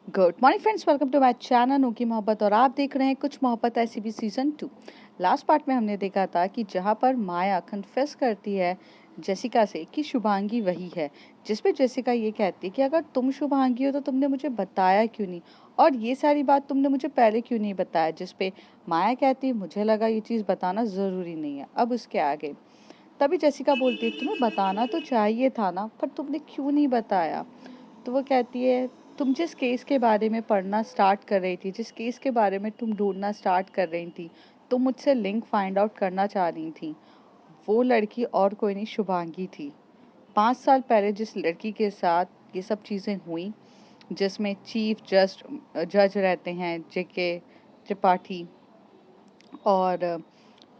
Good morning friends, welcome to my channel नो की मोहब्बत। और आप देख रहे हैं कुछ मोहब्बत ऐसी भी सीजन 2। लास्ट पार्ट में हमने देखा था कि जहां पर माया कन्फेस करती है जेसिका से कि शुभांगी वही है, जिस पे जेसिका ये कहती है कि अगर तुम शुभांगी हो तो तुमने मुझे बताया क्यों नहीं, और ये सारी बात तुमने मुझे पहले क्यों नहीं बताया। जिस पे माया कहती है मुझे लगा ये चीज़ बताना ज़रूरी नहीं है। अब उसके आगे तभी जेसिका बोलती है तुम्हें बताना तो चाहिए था ना, पर तुमने क्यों नहीं बताया। तो वो कहती है तुम जिस केस के बारे में पढ़ना स्टार्ट कर रही थी, जिस केस के बारे में तुम ढूंढना स्टार्ट कर रही थी, तुम मुझसे लिंक फाइंड आउट करना चाह रही थी, वो लड़की और कोई नहीं शुभांगी थी। 5 साल पहले जिस लड़की के साथ ये सब चीज़ें हुई, जिसमें चीफ जज रहते हैं जेके त्रिपाठी, और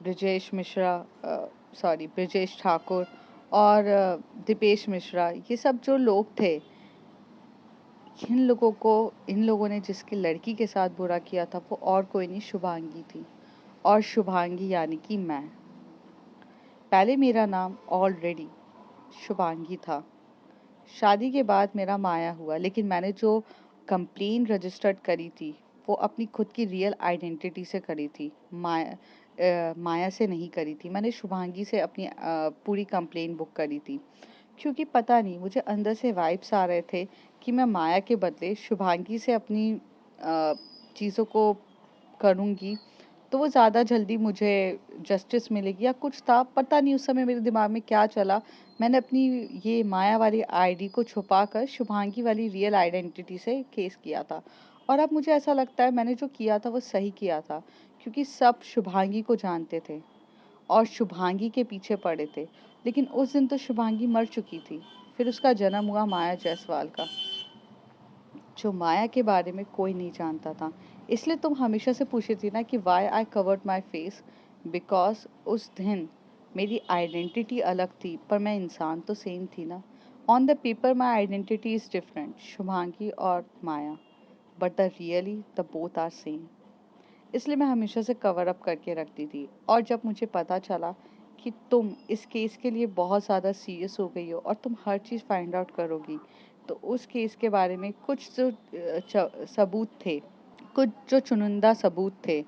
ब्रिजेश मिश्रा, ब्रिजेश ठाकुर, और दीपेश मिश्रा, ये सब जो लोग थे, इन लोगों ने जिसकी लड़की के साथ बुरा किया था वो और कोई नहीं शुभांगी थी। और शुभांगी यानी कि मैं। पहले मेरा नाम ऑलरेडी शुभांगी था। शादी के बाद मेरा माया हुआ, लेकिन मैंने जो कंप्लेन रजिस्टर्ड करी थी वो अपनी खुद की रियल आइडेंटिटी से करी थी, माया से नहीं करी थी। मैंने शुभांगी से अपनी पूरी कंप्लेन बुक करी थी, क्योंकि पता नहीं मुझे अंदर से वाइब्स आ रहे थे कि मैं माया के बदले शुभांगी से अपनी चीज़ों को करूँगी तो वो ज़्यादा जल्दी मुझे जस्टिस मिलेगी, या कुछ था पता नहीं उस समय मेरे दिमाग में क्या चला। मैंने अपनी ये माया वाली आईडी को छुपा कर शुभांगी वाली रियल आइडेंटिटी से केस किया था। और अब मुझे ऐसा लगता है मैंने जो किया था वो सही किया था, क्योंकि सब शुभांगी को जानते थे और शुभांगी के पीछे पड़े थे। लेकिन उस दिन तो शुभांगी मर चुकी थी। फिर उसका जन्म हुआ माया जायसवाल का, जो माया के बारे में कोई नहीं जानता था। इसलिए तुम हमेशा से पूछी थी ना कि why I covered my face, because उस दिन मेरी आइडेंटिटी अलग थी पर मैं इंसान तो सेम थी ना। On the paper my identity is different, Shubhangi और Maya, but the really the both are same. इसलिए मैं हमेशा से कवर अप करके रखती थी। और जब मुझे पता चला कि तुम इस केस के लिए बहुत ज़्यादा सीरियस हो गई हो और तुम हर चीज़ फाइंड आउट करोगी, तो उस केस के बारे में कुछ जो सबूत थे, कुछ जो चुनिंदा सबूत थे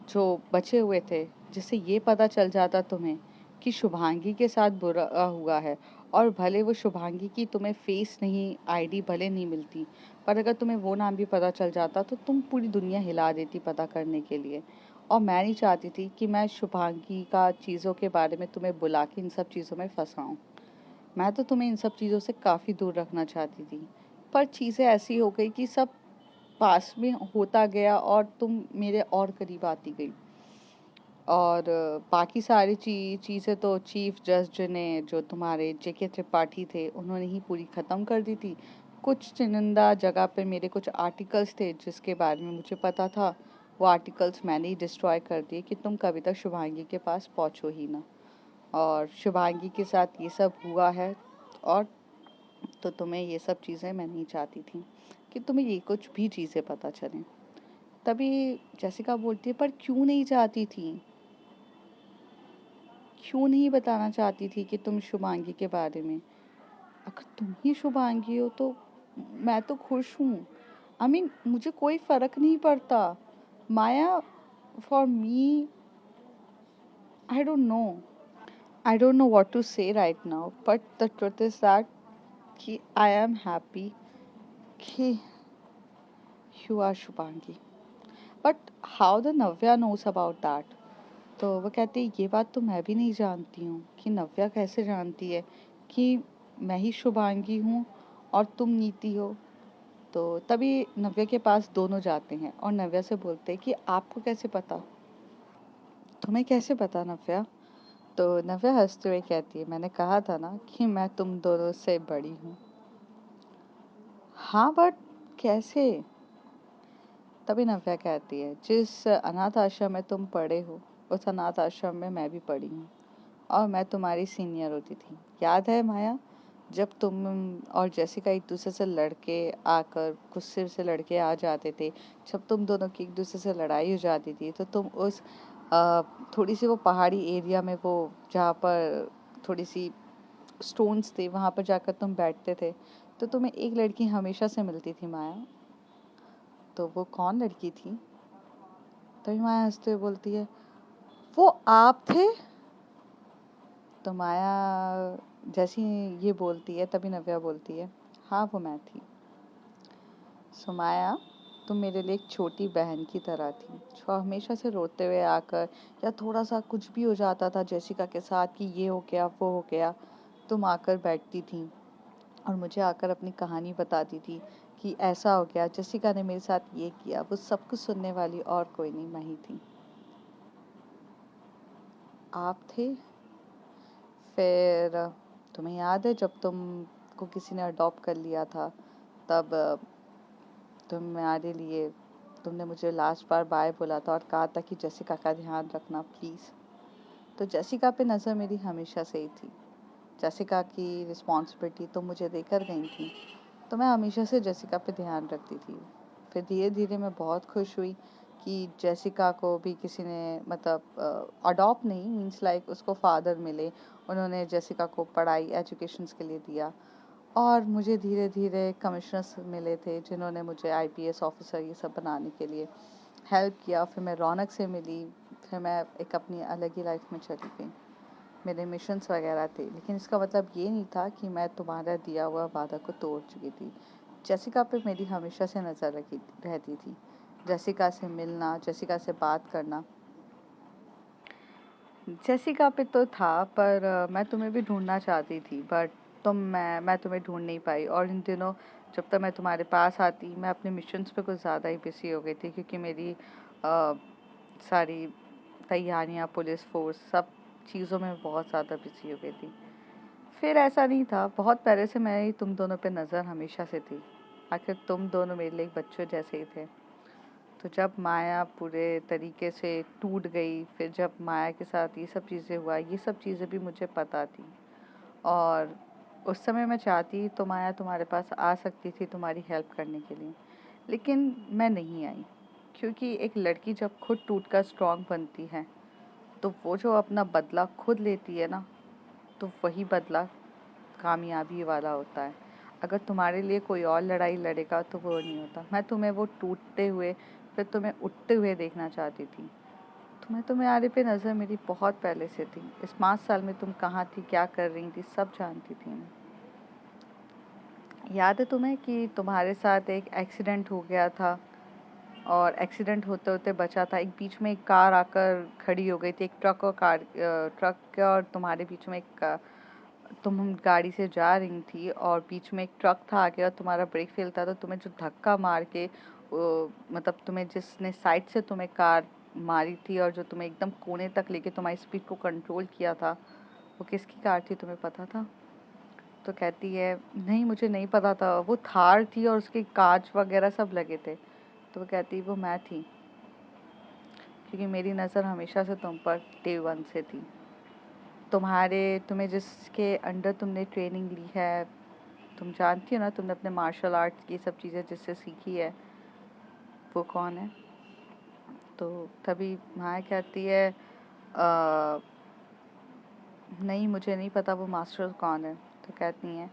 जो बचे हुए थे, जिससे ये पता चल जाता तुम्हें कि शुभांगी के साथ बुरा हुआ है। और भले वो शुभांगी की तुम्हें फेस नहीं, आईडी भले नहीं मिलती, पर अगर तुम्हें वो नाम भी पता चल जाता तो तुम पूरी दुनिया हिला देती पता करने के लिए। और मैं नहीं चाहती थी कि मैं शुभांगी का चीज़ों के बारे में तुम्हें बुला के इन सब चीज़ों में फंसाऊं। मैं तो तुम्हें इन सब चीज़ों से काफ़ी दूर रखना चाहती थी, पर चीज़ें ऐसी हो गई कि सब पास में होता गया और तुम मेरे और करीब आती गई। और बाकी सारी चीज़ें तो चीफ जज ने, जो तुम्हारे जेके त्रिपाठी थे, उन्होंने ही पूरी ख़त्म कर दी थी। कुछ चुनिंदा जगह पे मेरे कुछ आर्टिकल्स थे जिसके बारे में मुझे पता था, वो आर्टिकल्स मैंने ही डिस्ट्रॉय कर दिए कि तुम कभी तक शुभांगी के पास पहुँचो ही ना। और शुभांगी के साथ ये सब हुआ है, और तो तुम्हें ये सब चीज़ें मैं नहीं चाहती थी कि तुम्हें ये कुछ भी चीज़ें पता चलें। तभी जैसिका बोलती है पर क्यों नहीं चाहती थी, क्यों नहीं बताना चाहती थी कि तुम शुभांगी के बारे में। अगर तुम ही शुभांगी हो तो मैं तो खुश हूँ। आई मीन मुझे कोई फर्क नहीं पड़ता। Maya, for me, I I don't know what to say right now, but the truth is that कि आई एम हैप्पी कि you are Shubhangi. But how the Navya knows about that. तो वो कहती है ये बात तो मैं भी नहीं जानती हूँ कि नव्या कैसे जानती है कि मैं ही शुभांगी हूँ और तुम नीति हो। तो तभी नव्या के पास दोनों जाते हैं और नव्या से बोलते हैं कि आपको कैसे पता, तुम्हें कैसे पता नव्या। तो नव्या हंसते हुए कहती है मैंने कहा था ना कि मैं तुम दोनों से बड़ी हूँ। हाँ बट कैसे। तभी नव्या कहती है जिस अनाथ आश्रम में तुम पढ़े हो उस अनाथ आश्रम में मैं भी पढ़ी हूँ, और मैं तुम्हारी सीनियर होती थी। याद है माया, जब तुम और जेसिका एक दूसरे से लड़के आकर गुस्से से लड़के आ जाते थे, जब तुम दोनों की एक दूसरे से लड़ाई हो जाती थी, तो तुम उस थोड़ी सी वो पहाड़ी एरिया में, वो जहाँ पर थोड़ी सी स्टोन्स थे, वहाँ पर जाकर तुम बैठते थे, तो तुम्हें एक लड़की हमेशा से मिलती थी माया। तो वो कौन लड़की थी? तभी माया हंसते हुए बोलती है, वो आप थे? तो माया जैसी ये बोलती है तभी नव्या बोलती है, हाँ वो मैं थी। सो माया, तुम मेरे लिए एक छोटी बहन की तरह थी, जो हमेशा से रोते हुए आकर या थोड़ा सा कुछ भी हो जाता था जेसिका के साथ कि ये हो गया वो हो गया, तुम आकर बैठती थी और मुझे आकर अपनी कहानी बताती थी कि ऐसा हो गया, जेसिका ने मेरे साथ ये किया। वो सब कुछ सुनने वाली और कोई नहीं, मैं ही थी। आप थे? फिर तुम्हें याद है जब तुमको किसी ने अडॉप्ट कर लिया था, तब तुम्हारे लिए तुमने मुझे लास्ट बार बाय बोला था और कहा था कि जेसिका का ध्यान रखना प्लीज़। तो जेसिका पे नज़र मेरी हमेशा से ही थी। जेसिका की रिस्पॉन्सिबिलिटी तुम मुझे देकर गई थी, तो मैं हमेशा से जेसिका पे ध्यान रखती थी। फिर धीरे धीरे मैं बहुत खुश हुई कि जेसिका को भी किसी ने मतलब अडॉप्ट नहीं, मीन्स लाइक उसको फादर मिले, उन्होंने जेसिका को पढ़ाई एजुकेशंस के लिए दिया। और मुझे धीरे धीरे कमिश्नर्स मिले थे जिन्होंने मुझे आईपीएस ऑफिसर ये सब बनाने के लिए हेल्प किया। फिर मैं रौनक से मिली, फिर मैं एक अपनी अलग ही लाइफ में चली गई। मेरे मिशंस वगैरह थे, लेकिन इसका मतलब ये नहीं था कि मैं तुम्हारा दिया हुआ वादा को तोड़ चुकी थी। जेसिका पे मेरी हमेशा से नज़र रखी रहती थी। जेसिका से मिलना, जेसिका से बात करना, जेसिका पे तो था, पर मैं तुम्हें भी ढूंढना चाहती थी, बट मैं तुम्हें ढूंढ नहीं पाई। और इन दिनों जब तक मैं तुम्हारे पास आती, मैं अपने मिशंस पे कुछ ज़्यादा ही बिजी हो गई थी, क्योंकि मेरी सारी तैयारियां, पुलिस फोर्स, सब चीज़ों में बहुत ज़्यादा बिजी हो गई थी। फिर ऐसा नहीं था, बहुत पहले से मैं ही तुम दोनों पे नज़र हमेशा से थी। आखिर तुम दोनों मेरे लिए एक बच्चों जैसे ही थे। तो जब माया पूरे तरीके से टूट गई, फिर जब माया के साथ ये सब चीज़ें हुआ, ये सब चीज़ें भी मुझे पता थी। और उस समय मैं चाहती तो माया तुम्हारे पास आ सकती थी तुम्हारी हेल्प करने के लिए, लेकिन मैं नहीं आई। क्योंकि एक लड़की जब खुद टूट कर स्ट्रॉन्ग बनती है, तो वो जो अपना बदला खुद लेती है ना, तो वही बदला कामयाबी वाला होता है। अगर तुम्हारे लिए कोई और लड़ाई लड़ेगा तो वो नहीं होता। मैं तुम्हें वो टूटते हुए फिर तुम्हें उठते हुए देखना चाहती थी। तुम्हारे पे नज़र मेरी बहुत पहले से थी। इस 5 साल में तुम कहाँ थी, क्या कर रही थी, सब जानती थी मैं। याद है तुम्हें कि तुम्हारे साथ एक एक्सीडेंट हो गया था और एक्सीडेंट होते होते बचा था। एक बीच में एक कार आकर खड़ी हो गई थी, एक ट्रक और तुम्हारे बीच में एक तुम गाड़ी से जा रही थी और बीच में एक ट्रक था आगे और तुम्हारा ब्रेक फेल था, तो तुम्हें जो धक्का मार के मतलब तुम्हें जिसने साइड से तुम्हें कार मारी थी और जो तुम्हें एकदम कोने तक लेके तुम्हारी स्पीड को कंट्रोल किया था, वो किसकी कार थी, तुम्हें पता था? तो कहती है, नहीं मुझे नहीं पता था, वो थार थी और उसके कांच वगैरह सब लगे थे। तो वो कहती वो मैं थी, क्योंकि मेरी नज़र हमेशा से तुम पर डे वन से थी। तुम्हें जिसके अंडर तुमने ट्रेनिंग ली है, तुम जानती हो ना, तुमने अपने मार्शल आर्ट्स की सब चीज़ें जिससे सीखी है, वो कौन है? तो तभी माया कहती है, "आ, नहीं मुझे नहीं पता वो मास्टर कौन है।" तो कहती हैं,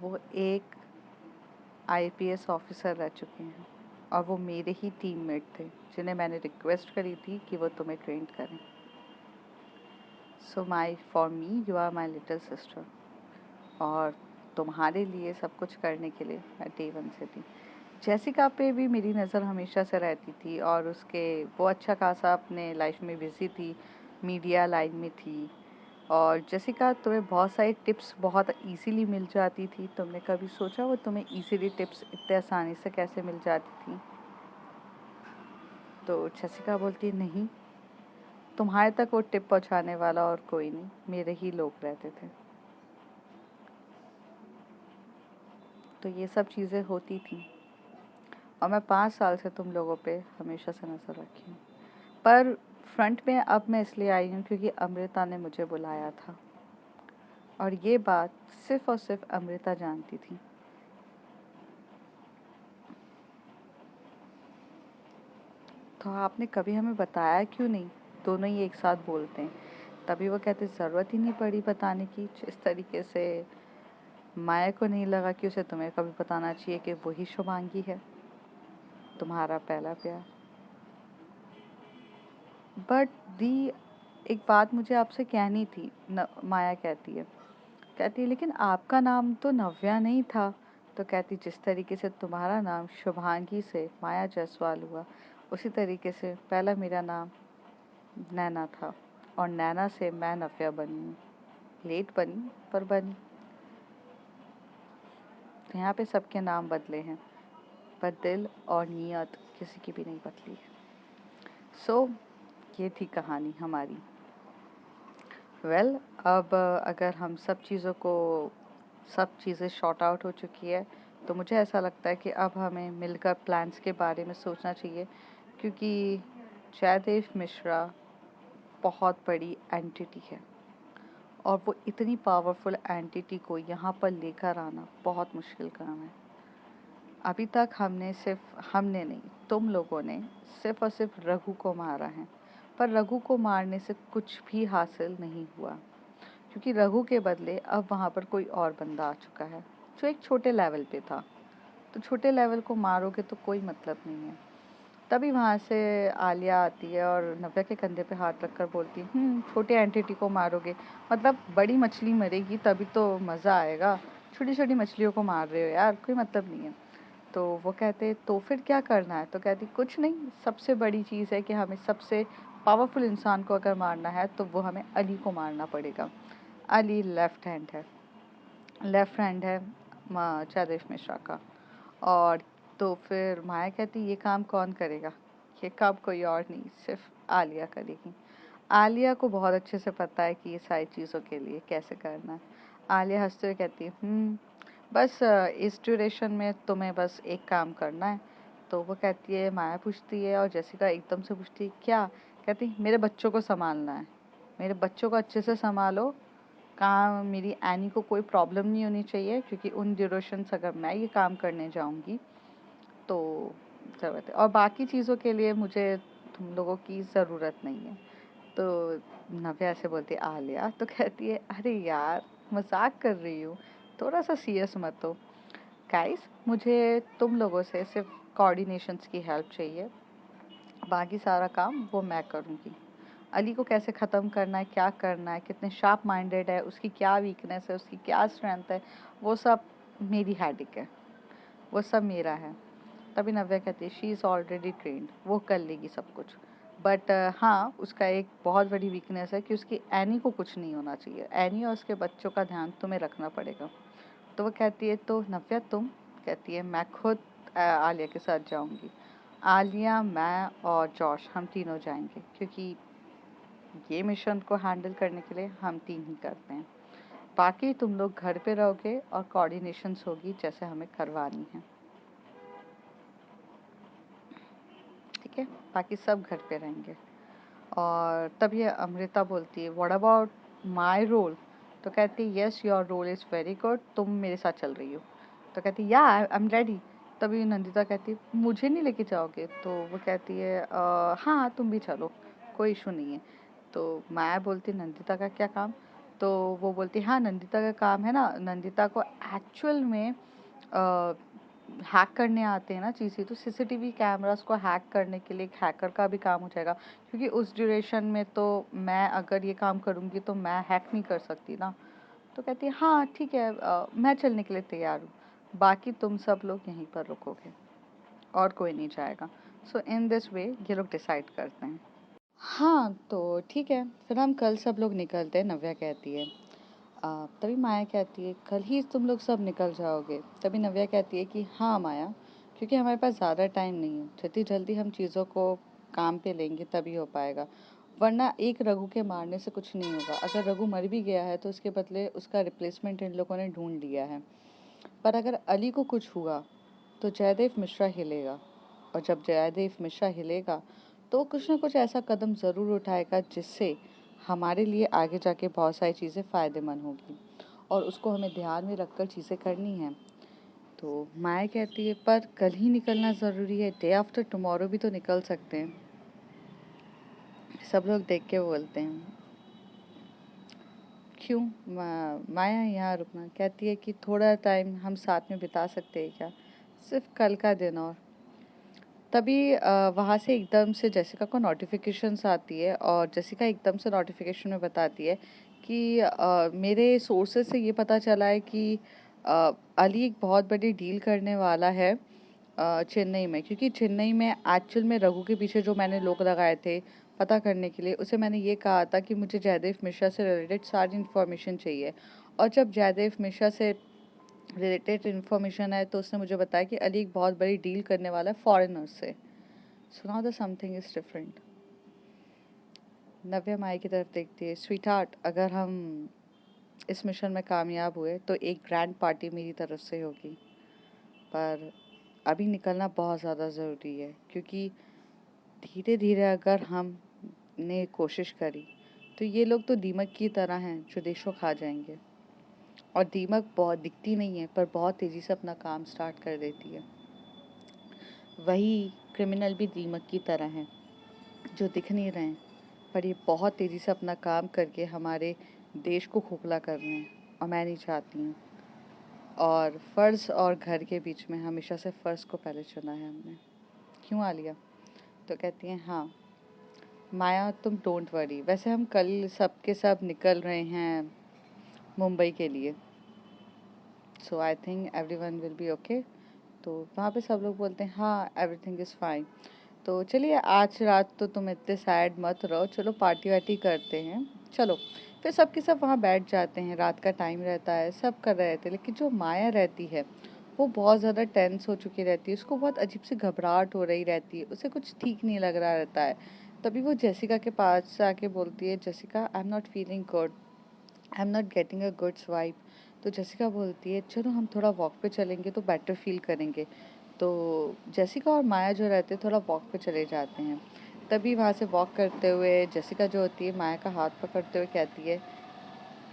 वो एक आईपीएस ऑफिसर रह चुके हैं और वो मेरे ही टीममेट थे, जिन्हें मैंने रिक्वेस्ट करी थी कि वो तुम्हें ट्रेन करें। So for me you are my little sister. और तुम्हारे लिए सब कुछ करने के लिए मैं डे वन से थी। जेसिका पे भी मेरी नज़र हमेशा से रहती थी और उसके वो अच्छा खासा अपने लाइफ में बिजी थी, मीडिया लाइन में थी। और जेसिका, तुम्हें बहुत सारी टिप्स बहुत इजीली मिल जाती थी। तुमने कभी सोचा वो तुम्हें इजीली टिप्स इतने आसानी से कैसे मिल जाती थी? तो जेसिका बोलती नहीं, तुम्हारे तक वो टिप पहुंचाने वाला और कोई नहीं, मेरे ही लोग रहते थे। तो ये सब चीज़ें होती थी और मैं 5 साल से तुम लोगों पे हमेशा से नज़र रखी हूँ। पर फ्रंट में अब मैं इसलिए आई हूँ क्योंकि अमृता ने मुझे बुलाया था और ये बात सिर्फ और सिर्फ अमृता जानती थी। तो आपने कभी हमें बताया क्यों नहीं? दोनों ही एक साथ बोलते हैं। तभी वो कहते ज़रूरत ही नहीं पड़ी बताने की। जिस तरीके से माया को नहीं लगा कि उसे तुम्हें कभी बताना चाहिए कि वही शुभांगी है। तुम्हारा पहला प्यार। बट दी, एक बात मुझे आपसे कहनी थी, माया कहती है लेकिन आपका नाम तो नव्या नहीं था। तो कहती, जिस तरीके से तुम्हारा नाम शुभांगी से माया जायसवाल हुआ, उसी तरीके से पहला मेरा नाम नैना था, और नैना से मैं नव्या बनी हूँ। लेट बनी, पर बनी। तो यहाँ पे सबके नाम बदले हैं, पर दिल और नीयत किसी की भी नहीं बदली है। सो ये थी कहानी हमारी। अब अगर हम सब चीज़ें शॉर्ट आउट हो चुकी है, तो मुझे ऐसा लगता है कि अब हमें मिलकर प्लान्स के बारे में सोचना चाहिए, क्योंकि जयदेव मिश्रा बहुत बड़ी एंटिटी है, और वो इतनी पावरफुल एंटिटी को यहाँ पर लेकर आना बहुत मुश्किल काम है। अभी तक हमने नहीं, तुम लोगों ने सिर्फ और सिर्फ रघु को मारा है, पर रघु को मारने से कुछ भी हासिल नहीं हुआ, क्योंकि रघु के बदले अब वहाँ पर कोई और बंदा आ चुका है जो एक छोटे लेवल पे था। तो छोटे लेवल को मारोगे तो कोई मतलब नहीं है। तभी वहाँ से आलिया आती है और नव्या के कंधे पे हाथ रखकर बोलती, छोटे एंटिटी को मारोगे, मतलब बड़ी मछली मरेगी तभी तो मज़ा आएगा, छोटी छोटी मछलियों को मार रहे हो यार, कोई मतलब नहीं है। तो वो कहते, तो फिर क्या करना है? तो कहती, कुछ नहीं, सबसे बड़ी चीज़ है कि हमें सबसे पावरफुल इंसान को अगर मारना है तो वो हमें अली को मारना पड़ेगा। अली लेफ्ट हैंड है जयदेव मिश्रा का। और तो फिर माया कहती, ये काम कौन करेगा? ये काम कोई और नहीं, सिर्फ आलिया करेगी। आलिया को बहुत अच्छे से पता है कि ये सारी चीज़ों के लिए कैसे करना है। आलिया हंसते हुए कहती है, बस इस ड्यूरेशन में तुम्हें बस एक काम करना है। तो वो कहती है, माया पूछती है और जेसिका एकदम से पूछती है, क्या? कहती, मेरे बच्चों को संभालना है, मेरे बच्चों को अच्छे से संभालो। काम, मेरी एनी को कोई प्रॉब्लम नहीं होनी चाहिए, क्योंकि उन ड्यूरेशन से अगर मैं ये काम करने जाऊंगी तो ज़रूरत है, और बाकी चीज़ों के लिए मुझे तुम लोगों की ज़रूरत नहीं है। तो नव्या ऐसे बोलती है, आलिया तो कहती है, अरे यार मजाक कर रही हूँ, थोड़ा सा सीरियस मत हो। गाइस, मुझे तुम लोगों से सिर्फ कोऑर्डिनेशंस की हेल्प चाहिए, बाकी सारा काम वो मैं करूँगी। अली को कैसे ख़त्म करना है, क्या करना है, कितने शार्प माइंडेड है, उसकी क्या वीकनेस है, उसकी क्या स्ट्रेंथ है, वो सब मेरी हैडिक है, वो सब मेरा है। तभी नव्या कहती है, शी इज़ ऑलरेडी ट्रेंड, वो कर लेगी सब कुछ। बट हाँ, उसका एक बहुत बड़ी वीकनेस है कि उसकी एनी को कुछ नहीं होना चाहिए, एनी और उसके बच्चों का ध्यान तुम्हें रखना पड़ेगा। तो वो कहती है, तो नव्या तुम? कहती है, मैं खुद आलिया के साथ जाऊंगी। आलिया, मैं और जॉश, हम तीनों जाएंगे, क्योंकि ये मिशन को हैंडल करने के लिए हम तीन ही करते हैं। बाकी तुम लोग घर पे रहोगे और कोऑर्डिनेशंस होगी जैसे हमें करवानी है, ठीक है? बाकी सब घर पे रहेंगे। और तब ये अमृता बोलती है, व्हाट अबाउट माय रोल? तो कहती है, yes your role is very good, तुम मेरे साथ चल रही हो। तो कहती है, या आई एम रेडी। तभी नंदिता कहती है, मुझे नहीं लेके जाओगे? तो वो कहती है, हाँ तुम भी चलो, कोई इशू नहीं है। तो माया बोलती, नंदिता का क्या काम? तो वो बोलती, हाँ नंदिता का काम है ना, नंदिता को एक्चुअल में हैक करने आते हैं ना चीज़ें, तो सीसीटीवी कैमरास को हैक करने के लिए एक हैकर का भी काम हो जाएगा, क्योंकि उस ड्यूरेशन में तो मैं अगर ये काम करूँगी तो मैं हैक नहीं कर सकती ना। तो कहती है, हाँ ठीक है, मैं चलने के लिए तैयार हूँ, बाकी तुम सब लोग यहीं पर रुकोगे और कोई नहीं जाएगा। सो इन दिस वे ये लोग डिसाइड करते हैं। हाँ तो ठीक है, फिर हम कल सब लोग निकलते हैं, नव्या कहती है। तभी माया कहती है, कल ही तुम लोग सब निकल जाओगे? तभी नव्या कहती है कि हाँ माया, क्योंकि हमारे पास ज़्यादा टाइम नहीं है, जितनी जल्दी हम चीज़ों को काम पे लेंगे तभी हो पाएगा, वरना एक रघु के मारने से कुछ नहीं होगा। अगर रघु मर भी गया है तो उसके बदले उसका रिप्लेसमेंट इन लोगों ने ढूंढ लिया है, पर अगर अली को कुछ हुआ तो जयदेव मिश्रा हिलेगा, और जब जयदेव मिश्रा हिलेगा तो कुछ ना कुछ ऐसा कदम ज़रूर उठाएगा जिससे हमारे लिए आगे जाके बहुत सारी चीज़ें फ़ायदेमंद होगी, और उसको हमें ध्यान में रखकर चीज़ें करनी हैं। तो माया कहती है, पर कल ही निकलना ज़रूरी है, डे आफ्टर टुमारो भी तो निकल सकते हैं। सब लोग देख के बोलते हैं, क्यों? माया यहाँ रुकना? कहती है कि थोड़ा टाइम हम साथ में बिता सकते हैं क्या, सिर्फ कल का दिन और। तभी वहाँ से एकदम से जेसिका को नोटिफिकेशंस आती है और जेसिका एकदम से नोटिफिकेशन में बताती है कि मेरे सोर्सेज से ये पता चला है कि अली एक बहुत बड़ी डील करने वाला है चेन्नई में, क्योंकि चेन्नई में एक्चुअल में रघु के पीछे जो मैंने लोग लगाए थे पता करने के लिए, उसे मैंने ये कहा था कि मुझे जयदेव मिश्रा से रिलेटेड सारी इन्फॉर्मेशन चाहिए। और जब जयदेव मिश्रा से रिलेटेड इन्फॉर्मेशन है तो उसने मुझे बताया कि अली एक बहुत बड़ी डील करने वाला है फॉरेनर से। So now the something is different. Navya माई की तरफ देखती है, स्वीट हार्ट, अगर हम इस मिशन में कामयाब हुए तो एक ग्रैंड पार्टी मेरी तरफ से होगी, पर अभी निकलना बहुत ज़्यादा ज़रूरी है, क्योंकि धीरे धीरे अगर हमने कोशिश करी तो ये लोग तो दीमक की तरह हैं जो देशों खा जाएंगे। और दीमक बहुत दिखती नहीं है पर बहुत तेज़ी से अपना काम स्टार्ट कर देती है। वही क्रिमिनल भी दीमक की तरह हैं जो दिख नहीं रहे हैं, पर ये बहुत तेज़ी से अपना काम करके हमारे देश को खोखला कर रहे हैं, और मैं नहीं चाहती हूँ। और फ़र्ज़ और घर के बीच में हमेशा से फ़र्ज़ को पहले चुना है हमने। क्यों आलिया? तो कहती हैं हाँ माया, तुम डोंट वरी, वैसे हम कल सब के सब निकल रहे हैं मुंबई के लिए, so I think everyone will be okay. तो वहाँ पे सब लोग बोलते हैं हाँ एवरीथिंग इज़ फाइन। तो चलिए आज रात तो तुम इतने सैड मत रहो, चलो पार्टी वार्टी करते हैं, चलो। फिर सब के सब वहाँ बैठ जाते हैं, रात का टाइम रहता है, सब कर रहे थे, लेकिन जो माया रहती है वो बहुत ज़्यादा टेंस हो चुकी रहती है, उसको बहुत अजीब सी घबराहट हो रही रहती है, उसे कुछ ठीक नहीं लग रहा रहता है। तभी वो जेसिका के पास से आके बोलती है, Jessica I am not feeling good, I am not getting a good vibe. तो जेसिका बोलती है चलो हम थोड़ा वॉक पे चलेंगे तो बेटर फील करेंगे। तो जेसिका और माया जो रहते हैं थोड़ा वॉक पे चले जाते हैं। तभी वहाँ से वॉक करते हुए जेसिका जो होती है माया का हाथ पकड़ते हुए कहती है,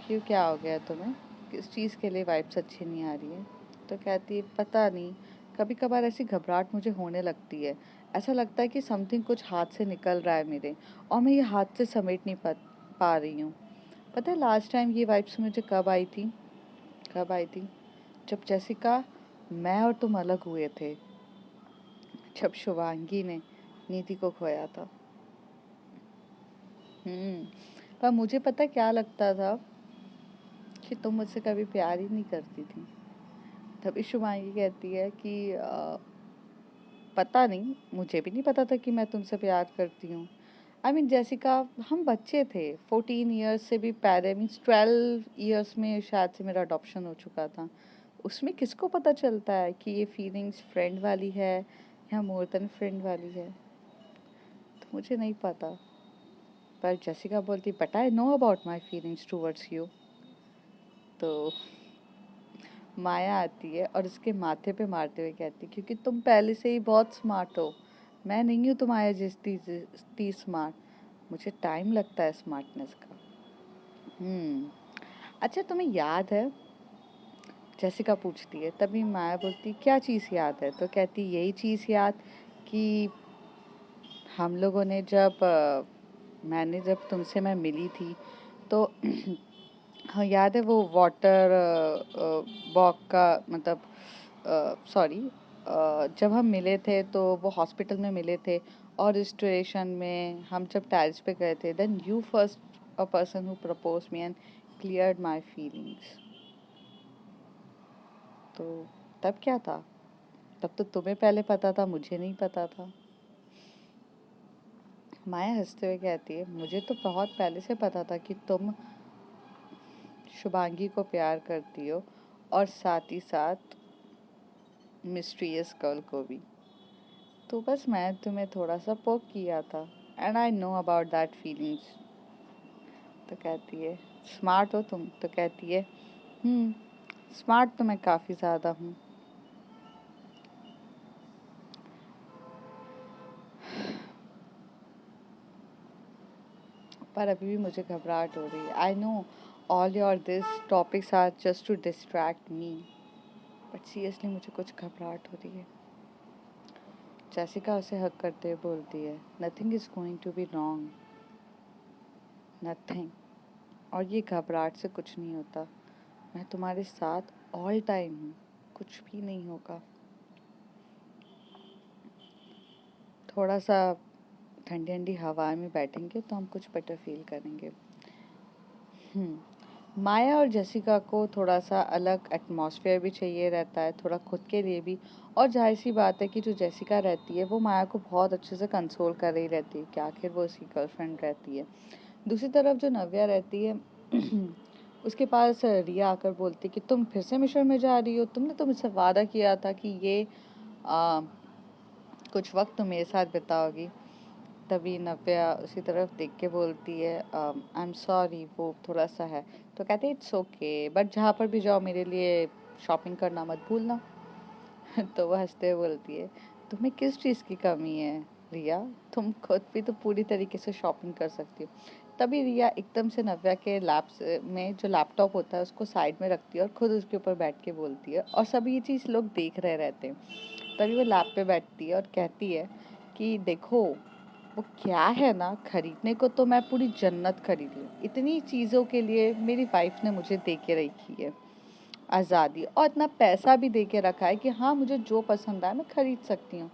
क्यों क्या हो गया तुम्हें, किस चीज़ के लिए वाइब्स अच्छी नहीं आ रही है? तो कहती है पता नहीं, कभी कभार ऐसी घबराहट मुझे होने लगती है, ऐसा लगता है कि समथिंग कुछ हाथ से निकल रहा है मेरे, और मैं ये हाथ से समेट नहीं पा रही हूँ। पता है लास्ट टाइम ये वाइब्स मुझे कब आई थी? जब जेसिका मैं और तुम अलग हुए थे, जब शुभांगी ने नीति को खोया था। पर मुझे पता क्या लगता था कि तुम मुझसे कभी प्यार ही नहीं करती थी। तभी शुभांगी कहती है कि पता नहीं, मुझे भी नहीं पता था कि मैं तुमसे प्यार करती हूँ। आई मीन जेसिका, हम बच्चे थे, 14 ईयर्स से भी पहले, मीन्स 12 ईयर्स में शायद से मेरा अडॉप्शन हो चुका था। उसमें किसको पता चलता है कि ये फीलिंग्स फ्रेंड वाली है या मोर देन फ्रेंड वाली है? तो मुझे नहीं पता। पर जेसिका बोलती but I know about my feelings towards you. तो माया आती है और उसके माथे पे मारते हुए कहती क्योंकि तुम पहले से ही बहुत स्मार्ट हो, मैं नहीं हूँ तुम्हारे जितनी स्मार्ट, मुझे टाइम लगता है स्मार्टनेस का। अच्छा तुम्हें याद है? जेसिका पूछती है। तभी माया बोलती क्या चीज़ याद है? तो कहती यही चीज़ याद कि हम लोगों ने जब मैंने जब तुमसे मैं मिली थी तो हाँ याद है वो वाटर वॉक का मतलब सॉरी, जब हम मिले थे तो वो हॉस्पिटल में मिले थे, और इस स्टेशन में हम जब टैरिस पे गए थे, then you first a person who propose me and cleared my feelings. तो तब क्या था? तब तो तुम्हें पहले पता था, मुझे नहीं पता था। माया हंसते हुए कहती है मुझे तो बहुत पहले से पता था कि तुम शुभांगी को प्यार करती हो, और साथ ही साथ मिस्टीरियस गर्ल को भी। तो बस मैं तुम्हें थोड़ा सा पोक किया था, and I know about that feelings. तो कहती है स्मार्ट हो तुम? तो कहती है स्मार्ट तो मैं काफ़ी ज़्यादा हूँ। पर अभी भी मुझे घबराहट हो रही है। I know all your this topics are just to distract me, but seriously मुझे कुछ घबराहट हो रही है। जेसिका उसे हक करते हुए बोलती है nothing is going to be wrong, nothing. और ये घबराहट से कुछ नहीं होता, मैं तुम्हारे साथ ऑल टाइम हूँ, कुछ भी नहीं होगा। थोड़ा सा ठंडी ठंडी हवा में बैठेंगे तो हम कुछ बेटर फील करेंगे। माया और जेसिका को थोड़ा सा अलग एटमॉस्फेयर भी चाहिए रहता है, थोड़ा खुद के लिए भी। और जाहिर सी बात है कि जो जेसिका रहती है वो माया को बहुत अच्छे से कंसोल कर रही रहती है कि आखिर वो उसकी गर्लफ्रेंड रहती है। दूसरी तरफ जो नव्या रहती है उसके पास रिया आकर बोलती है कि तुम फिर से मिशन में जा रही हो, तुमने तो मुझसे वादा किया था कि ये आ, कुछ वक्त तुम मेरे साथ बिताओगी। तभी नव्या उसी तरफ देख के बोलती है आई एम सॉरी, वो थोड़ा सा है। तो कहते हैं इट्स ओके, बट जहाँ पर भी जाओ मेरे लिए शॉपिंग करना मत भूलना। तो वो हंसते हुए बोलती है तुम्हें किस चीज़ की कमी है रिया, तुम खुद भी तो पूरी तरीके से शॉपिंग कर सकती हो। तभी रिया एकदम से नव्या के में जो लैपटॉप होता है उसको साइड में रखती है और खुद उसके ऊपर बैठ के बोलती है, और सभी ये चीज़ लोग देख रहे रहते हैं। तभी वो लैप पे बैठती है और कहती है कि देखो, वो क्या है ना, खरीदने को तो मैं पूरी जन्नत खरीद लूँ, इतनी चीज़ों के लिए मेरी वाइफ ने मुझे दे के रखी है आज़ादी, और इतना पैसा भी दे के रखा है कि हाँ मुझे जो पसंद आए मैं खरीद सकती हूँ।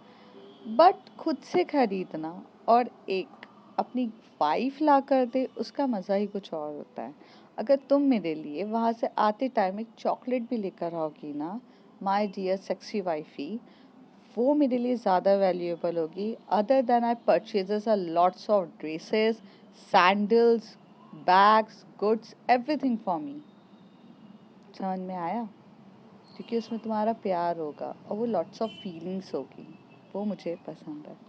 बट खुद से खरीदना और एक अपनी वाइफ ला कर दे, उसका मज़ा ही कुछ और होता है। अगर तुम मेरे लिए वहाँ से आते टाइम एक चॉकलेट भी लेकर आओगी ना, माय डियर सेक्सी वाइफी, वो मेरे लिए ज़्यादा वैल्यूएबल होगी other than I purchases a lots of dresses, sandals, bags, goods, everything for me. समझ में आया? क्योंकि उसमें तुम्हारा प्यार होगा और वो लॉट्स ऑफ फीलिंग्स होगी, वो मुझे पसंद है।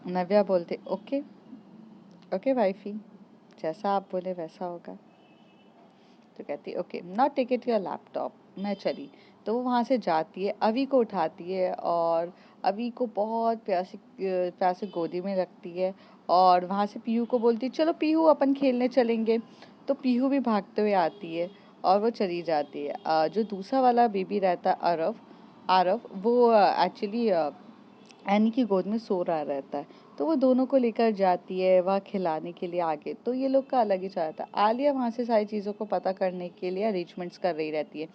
नव्या बोलते ओके ओके वाइफी, जैसा आप बोले वैसा होगा। तो कहती okay not take it your laptop, मैं चली। तो वो वहाँ से जाती है, अवी को उठाती है और अवी को बहुत प्यार से गोदी में रखती है, और वहाँ से पीहू को बोलती है चलो पीहू अपन खेलने चलेंगे। तो पीहू भी भागते हुए आती है और वो चली जाती है। जो दूसरा वाला बेबी रहता है आरव, आरव वो एक्चुअली एनी की गोद में सो रहा रहता है। तो वो दोनों को लेकर जाती है वहाँ खिलाने के लिए आगे। तो ये लोग का अलग ही चाहता है। आलिया वहाँ से सारी चीज़ों को पता करने के लिए अरेंजमेंट्स कर रही रहती है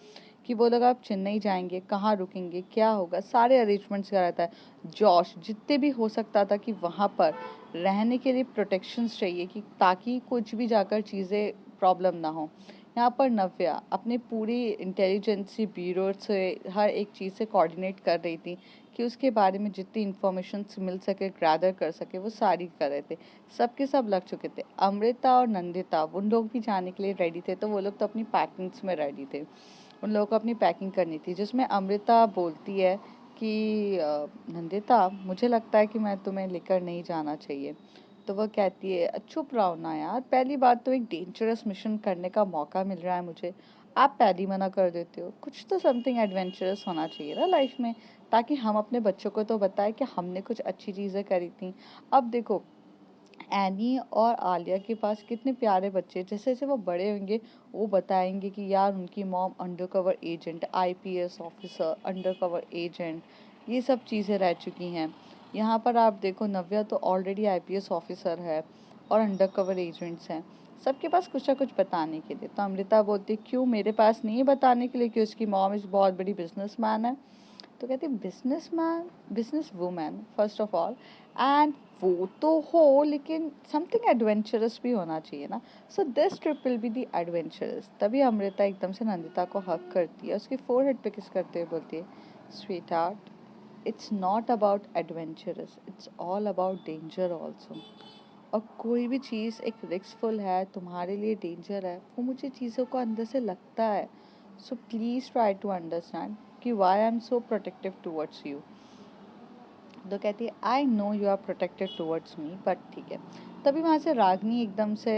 कि वो लोग आप चेन्नई जाएंगे, कहाँ रुकेंगे, क्या होगा, सारे अरेंजमेंट्स कर रहता है। जॉश जितने भी हो सकता था कि वहाँ पर रहने के लिए प्रोटेक्शंस चाहिए कि ताकि कुछ भी जाकर चीज़ें प्रॉब्लम ना हो। यहाँ पर नव्या अपने पूरी इंटेलिजेंसी ब्यूरो से हर एक चीज़ से कोऑर्डिनेट कर रही थी कि उसके बारे में जितनी इंफॉर्मेशन मिल सके, गैदर कर सके, वो सारी कर रहे थे। सबके सब लग चुके थे। अमृता और नंदिता उन लोग भी जाने के लिए रेडी थे, तो वो लोग तो अपनी पैकिंग्स में रेडी थे। उन लोगों को अपनी पैकिंग करनी थी, जिसमें अमृता बोलती है कि नंदिता मुझे लगता है कि मैं तुम्हें लेकर नहीं जाना चाहिए। तो वह कहती है चुप रहो ना यार, पहली बात तो एक डेंजरस मिशन करने का मौका मिल रहा है मुझे, आप पहली मना कर देते हो। कुछ तो समथिंग एडवेंचरस होना चाहिए ना लाइफ में, ताकि हम अपने बच्चों को तो बताएं कि हमने कुछ अच्छी चीज़ें करी थी। अब देखो एनी और आलिया के पास कितने प्यारे बच्चे, जैसे जैसे वो बड़े होंगे वो बताएंगे कि यार उनकी mom under cover agent, IPS officer, under cover agent, ये सब चीज़ें रह चुकी हैं। यहाँ पर आप देखो नव्या तो ऑलरेडी आईपीएस ऑफिसर है और अंडर कवर एजेंट्स हैं, सबके पास कुछ ना कुछ बताने के लिए। तो अमृता बोलती क्यों मेरे पास नहीं है बताने के लिए कि उसकी मॉम इस बहुत बड़ी बिजनेसमैन है। तो कहते business man, business women first of all, and वो तो हो लेकिन समथिंग एडवेंचरस भी होना चाहिए ना, so this trip will be the adventurous. तभी अमृता एकदम से नंदिता को हक करती है, उसकी फोरहेड पे किस करते हुए बोलती है sweet heart, it's not about adventurous, it's all about danger also. और कोई भी चीज़ एक रिस्कफुल है, तुम्हारे लिए डेंजर है, वो मुझे चीज़ों को अंदर से लगता है। So please try to understand कि why I am so protective towards you. तो कहती है I know you are protected towards me, but ठीक है। तभी वहाँ से रागनी एकदम से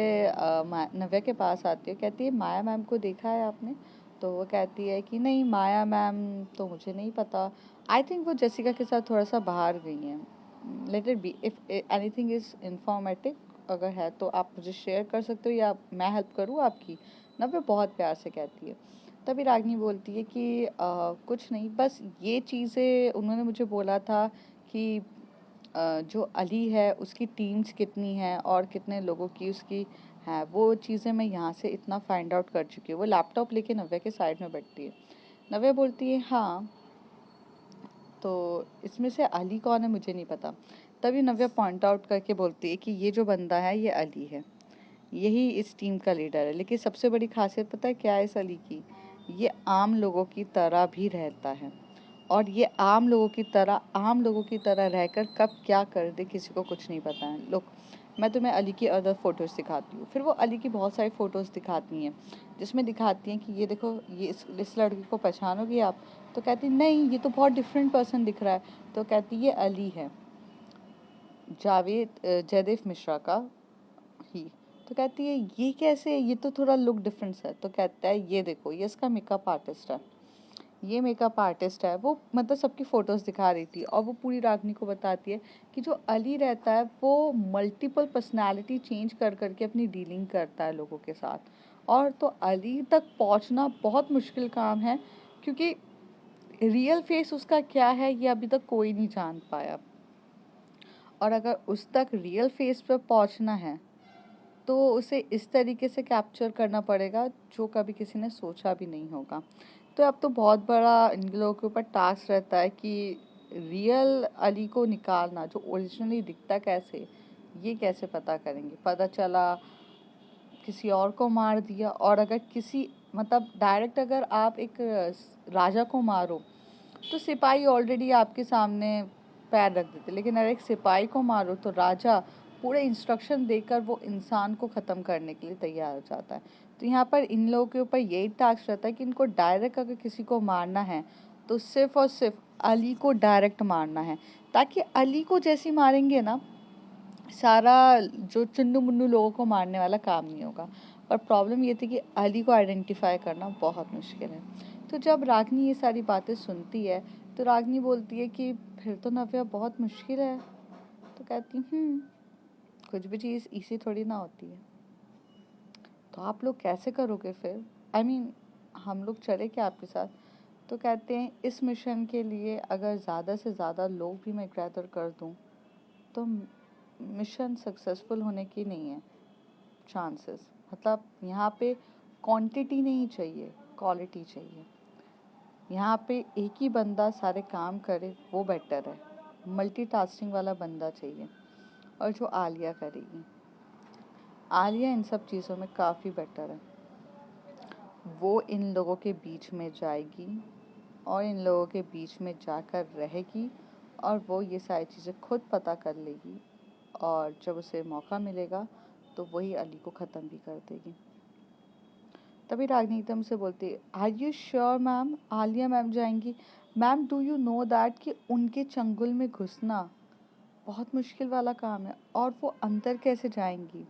नव्या के पास आती है, कहती है माया मैम को देखा है आपने? तो वो कहती है कि नहीं माया मैम तो मुझे नहीं पता, आई थिंक वो जेसिका के साथ थोड़ा सा बाहर गई हैं। Let it be, if anything is informative अगर है तो आप मुझे शेयर कर सकते हो या मैं हेल्प करूँ आपकी। नव्या बहुत प्यार से कहती है। तभी रागनी बोलती है कि कुछ नहीं, बस ये चीज़ें उन्होंने मुझे बोला था कि जो अली है उसकी टीम्स कितनी हैं और कितने लोगों की उसकी है, वो चीज़ें मैं यहाँ से इतना फाइंड आउट कर चुकी हूँ। वो लैपटॉप लेके नव्या के साइड में बैठती है। नव्या बोलती है हाँ तो इसमें से अली कौन है मुझे नहीं पता। तभी नव्या पॉइंट आउट करके बोलती है कि ये जो बंदा है ये अली है, यही इस टीम का लीडर है। लेकिन सबसे बड़ी खासियत पता है क्या है इस अली की? ये आम लोगों की तरह भी रहता है, और ये आम लोगों की तरह रहकर कब क्या कर दे किसी को कुछ नहीं पता है। लोग, मैं तुम्हें अली की अदर फोटोज़ दिखाती हूँ। फिर वो अली की बहुत सारी फ़ोटोज़ दिखाती हैं, जिसमें दिखाती हैं कि ये देखो, ये इस लड़के को पहचानोगे आप? तो कहती नहीं, ये तो बहुत डिफरेंट पर्सन दिख रहा है। तो कहती ये अली है, जावेद जयदेव मिश्रा का ही। तो कहती है ये कैसे, ये तो थोड़ा लुक डिफरेंस है। तो कहता है ये देखो, ये इसका मेकअप आर्टिस्ट है, ये मेकअप आर्टिस्ट है। वो मतलब सबकी फ़ोटोज़ दिखा रही थी, और वो पूरी रागनी को बताती है कि जो अली रहता है वो मल्टीपल पर्सनालिटी चेंज कर करके अपनी डीलिंग करता है लोगों के साथ। और तो अली तक पहुंचना बहुत मुश्किल काम है, क्योंकि रियल फेस उसका क्या है ये अभी तक कोई नहीं जान पाया। और अगर उस तक रियल फेस पर पहुंचना है तो उसे इस तरीके से कैप्चर करना पड़ेगा जो कभी किसी ने सोचा भी नहीं होगा। तो अब तो बहुत बड़ा इन लोगों के ऊपर टास्क रहता है कि रियल अली को निकालना, जो ओरिजिनली दिखता कैसे, ये कैसे पता करेंगे। पता चला किसी और को मार दिया, और अगर किसी मतलब डायरेक्ट अगर आप एक राजा को मारो तो सिपाही ऑलरेडी आपके सामने पैर रख देते, लेकिन अगर एक सिपाही को मारो तो राजा पूरे इंस्ट्रक्शन देकर वो इंसान को ख़त्म करने के लिए तैयार हो जाता है। तो यहाँ पर इन लोगों के ऊपर यही टास्क रहता है कि इनको डायरेक्ट अगर किसी को मारना है तो सिर्फ और सिर्फ अली को डायरेक्ट मारना है, ताकि अली को जैसी मारेंगे ना, सारा जो चुन्नू मुन्नू लोगों को मारने वाला काम नहीं होगा। और प्रॉब्लम ये थी कि अली को आइडेंटिफाई करना बहुत मुश्किल है। तो जब रागनी ये सारी बातें सुनती है तो रागनी बोलती है कि फिर तो नव्या बहुत मुश्किल है। तो कहती कुछ भी चीज़ इसी थोड़ी ना होती है। तो आप लोग कैसे करोगे फिर? आई मीन हम लोग चले क्या आपके साथ? तो कहते हैं इस मिशन के लिए अगर ज़्यादा से ज़्यादा लोग भी मैं गैदर कर दूँ तो मिशन सक्सेसफुल होने की नहीं है चांसेस। मतलब यहाँ पे क्वांटिटी नहीं चाहिए, क्वालिटी चाहिए। यहाँ पे एक ही बंदा सारे काम करे वो बेटर है, मल्टीटास्किंग वाला बंदा चाहिए। और जो आलिया करेगी, आलिया इन सब चीज़ों में काफ़ी बेटर है। वो इन लोगों के बीच में जाएगी और इन लोगों के बीच में जाकर रहेगी, और वो ये सारी चीज़ें खुद पता कर लेगी, और जब उसे मौका मिलेगा तो वही अली को ख़त्म भी कर देगी। तभी रागिनी एकदम से बोलती है, are you sure ma'am, Alia ma'am जाएंगी? Ma'am do you know that कि उनके चंगुल में घुसना बहुत मुश्किल वाला काम है, और वो अंदर कैसे जाएंगी?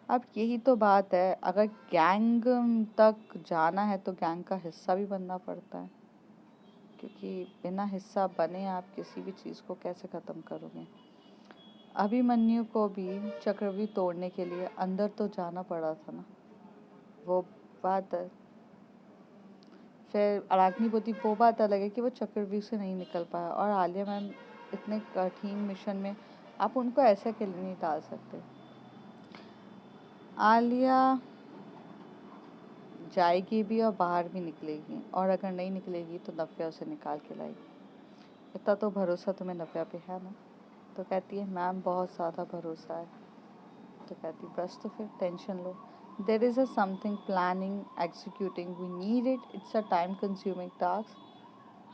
अब यही तो बात है, अगर गैंग तक जाना है तो गैंग का हिस्सा भी बनना पड़ता है, क्योंकि बिना हिस्सा बने आप किसी भी चीज़ को कैसे ख़त्म करोगे। अभिमन्यु को भी चक्रव्यूह तोड़ने के लिए अंदर तो जाना पड़ा था ना, वो बात है। फिर रागिनी बोलती वो बात अलग है कि वो चक्रव्यूह से नहीं निकल पाया, और आलिया मैम इतने कठिन मिशन में आप उनको ऐसे अकेले नहीं डाल सकते। आलिया जाएगी भी और बाहर भी निकलेगी, और अगर नहीं निकलेगी तो नव्या उसे निकाल के लाएगी। इतना तो भरोसा तुम्हें नव्या पे है ना? तो कहती है मैम बहुत ज़्यादा भरोसा है। तो कहती बस तो फिर टेंशन लो, there is a something planning executing we need it, it's a time consuming task.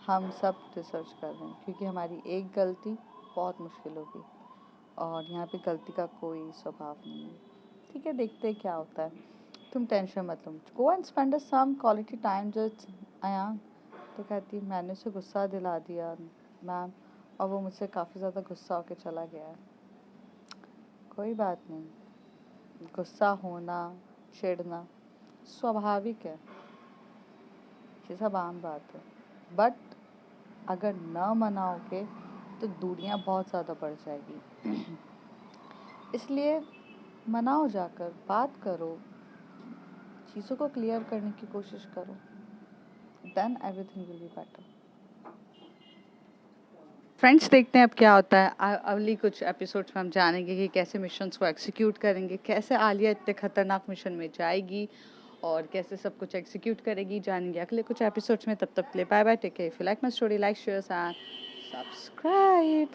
हम सब रिसर्च कर रहे हैं, क्योंकि हमारी एक गलती बहुत मुश्किल होगी, और यहाँ पे गलती का कोई स्वभाव नहीं है। ठीक है, देखते हैं क्या होता है, तुम टेंशन मत लो, go and spend some quality time just Ayaan. तो कहती मैंने उसे गुस्सा दिला दिया मैम, और वो मुझसे काफ़ी ज़्यादा गुस्सा होकर चला गया है। कोई बात नहीं, गुस्सा होना, चिढ़ना स्वाभाविक है, ये सब आम बात है। बट अगर न मनाओगे तो दूरियां बहुत ज़्यादा बढ़ जाएगी। इसलिए मनाओ, जाकर बात करो, चीज़ों को क्लियर करने की कोशिश करो, then everything will be better. Friends, देखते हैं अब क्या होता है। अगली कुछ एपिसोड्स में हम जानेंगे कि कैसे मिशंस को एग्जीक्यूट करेंगे, कैसे आलिया इतने खतरनाक मिशन में जाएगी, और कैसे सब कुछ एग्जीक्यूट करेगी जानेंगे अगले कुछ एपिसोड्स में। तब तक के लिए bye bye, take care. If you like my story, like share and subscribe.